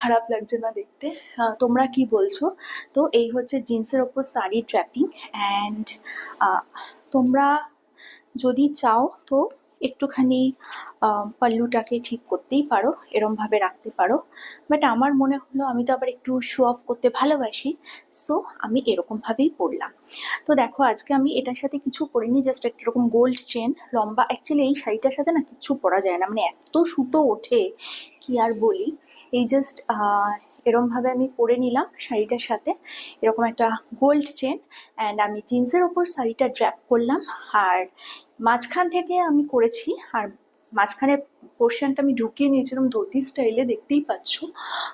খারাপ লাগছে না দেখতে? তোমরা কি বলছো? তো এই হচ্ছে জিন্সের ওপর শাড়ি ড্র্যাপিং। অ্যান্ড তোমরা যদি চাও তো একটুখানি পাল্লুটাকে ঠিক করতেই পারো, এরম ভাবে রাখতে পারো। বাট আমার মনে হলো আমি তো আবার একটু শো অফ করতে ভালোবাসি, সো আমি এরকম ভাবেই পরলাম। তো দেখো আজকে আমি এটার সাথে কিছু পরিনি, জাস্ট একটা এরকম গোল্ড চেন লম্বা। অ্যাকচুয়ালি এই শাড়িটার সাথে না কিচ্ছু পরা যায় না, মানে এত সুতো ওঠে কি আর বলি। এই জাস্ট এরম ভাবে আমি পরে নিলাম শাড়িটার সাথে এরকম একটা গোল্ড চেন। অ্যান্ড আমি জিন্সের ওপর শাড়িটা ড্র্যাপ করলাম। আর মাঝখান থেকে আমি করেছি, আর মাঝখানে পোর্শনটা আমি ঢুকিয়ে নিয়েছিলাম ধুতি স্টাইলে, দেখতেই পাচ্ছ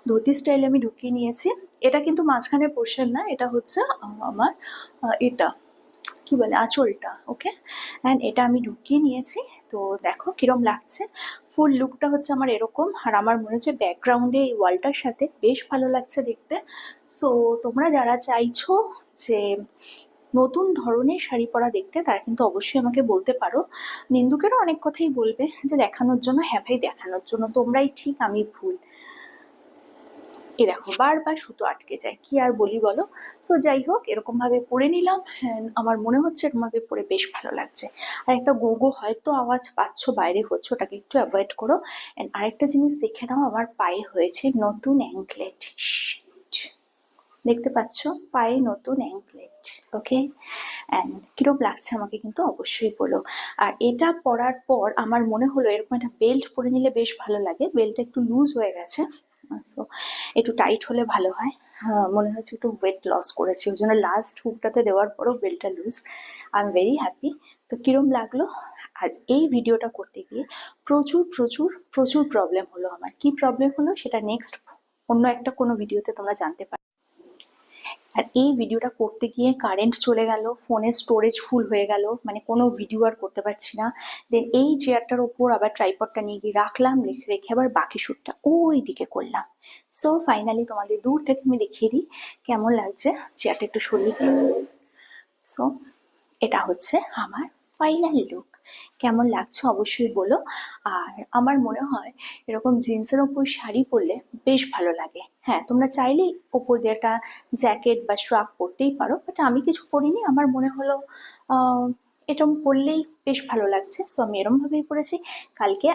ধুতি স্টাইলে আমি ঢুকিয়ে নিয়েছি। এটা কিন্তু মাঝখানে পোর্শন না, এটা হচ্ছে আমার এটা কি বলে আঁচলটা, ওকে। অ্যান্ড এটা আমি ঢুকিয়ে নিয়েছি। তো দেখো কিরম লাগছে। ফুল লুকটা হচ্ছে আমার এরকম, আর আমার মনে হচ্ছে ব্যাকগ্রাউন্ডে এই ওয়ালটার সাথে বেশ ভালো লাগছে দেখতে। সো তোমরা যারা চাইছো যে নতুন ধরনের শাড়ি পরা দেখতে, তারা কিন্তু অবশ্যই আমাকে বলতে পারো। নিন্দুকেরও অনেক কথাই বলবে যে দেখানোর জন্য, হ্যাঁ ভাই দেখানোর জন্য, তোমরাই ঠিক আমি ভুল। এ দেখো বারবার সুতো আটকে যায়, কি আর বলি বলো। সো যাই হোক এরকম ভাবে পরে নিলাম। হ্যাঁ, আমার মনে হচ্ছে এরকম ভাবে পরে বেশ ভালো লাগছে। আর একটা গোগো হয়তো আওয়াজ পাচ্ছ বাইরে হচ্ছে, ওটাকে একটু অ্যাভয়েড করো। এন্ড আরেকটা জিনিস দেখে নাও, আমার পায়ে হয়েছে নতুন অ্যাঙ্কলেট। দেখতে পাচ্ছ পায়ে নতুন অ্যাঙ্কলেট, ওকে। অ্যান্ড কিরম লাগছে আমাকে কিন্তু অবশ্যই বলো। আর এটা পরার পর আমার মনে হলো এরকম একটা বেল্ট পরে নিলে বেশ ভালো লাগে। বেল্টটা একটু লুজ হয়ে গেছে, সো একটু টাইট হলে ভালো হয়। মনে হচ্ছে একটু ওয়েট লস করেছি, ওই জন্য লাস্ট হুকটাতে দেওয়ার পরও বেল্টটা loose. I am very happy. তো কিরম লাগলো? আজ এই ভিডিওটা করতে গিয়ে প্রচুর প্রচুর প্রচুর প্রবলেম হলো। আমার কি প্রবলেম হলো সেটা নেক্সট অন্য একটা কোনো ভিডিওতে তোমরা জানতে পারো। আর এই ভিডিওটা করতে গিয়ে কারেন্ট চলে গেল, ফোনের স্টোরেজ ফুল হয়ে গেল, মানে কোনো ভিডিও আর করতে পারছি না। দেন এই চেয়ারটার ওপর আবার ট্রাইপডটা নিয়ে গিয়ে রাখলাম, রেখে আবার বাকি শ্যুটটা ওই দিকে করলাম। সো ফাইনালি তোমাদের দূর থেকে আমি দেখিয়ে দিই কেমন লাগছে। চেয়ারটা একটু সরিয়ে দিই। সো এটা হচ্ছে আমার ফাইনাল লুক। কেমন লাগছে অবশ্যই বলো। আর আমার মনে হয় এরকম জিন্সের ওপর শাড়ি পরলে বেশ ভালো লাগে। হ্যাঁ তোমরা চাইলেই ওপর দিয়ে একটা জ্যাকেট বা শ্রাগ পরতেই পারো, বাট আমি কিছু পরিনি। আমার মনে হলো এরকম পরলেই বেশ ভালো লাগছে, সো আমি এরম ভাবেই পরেছি। কালকে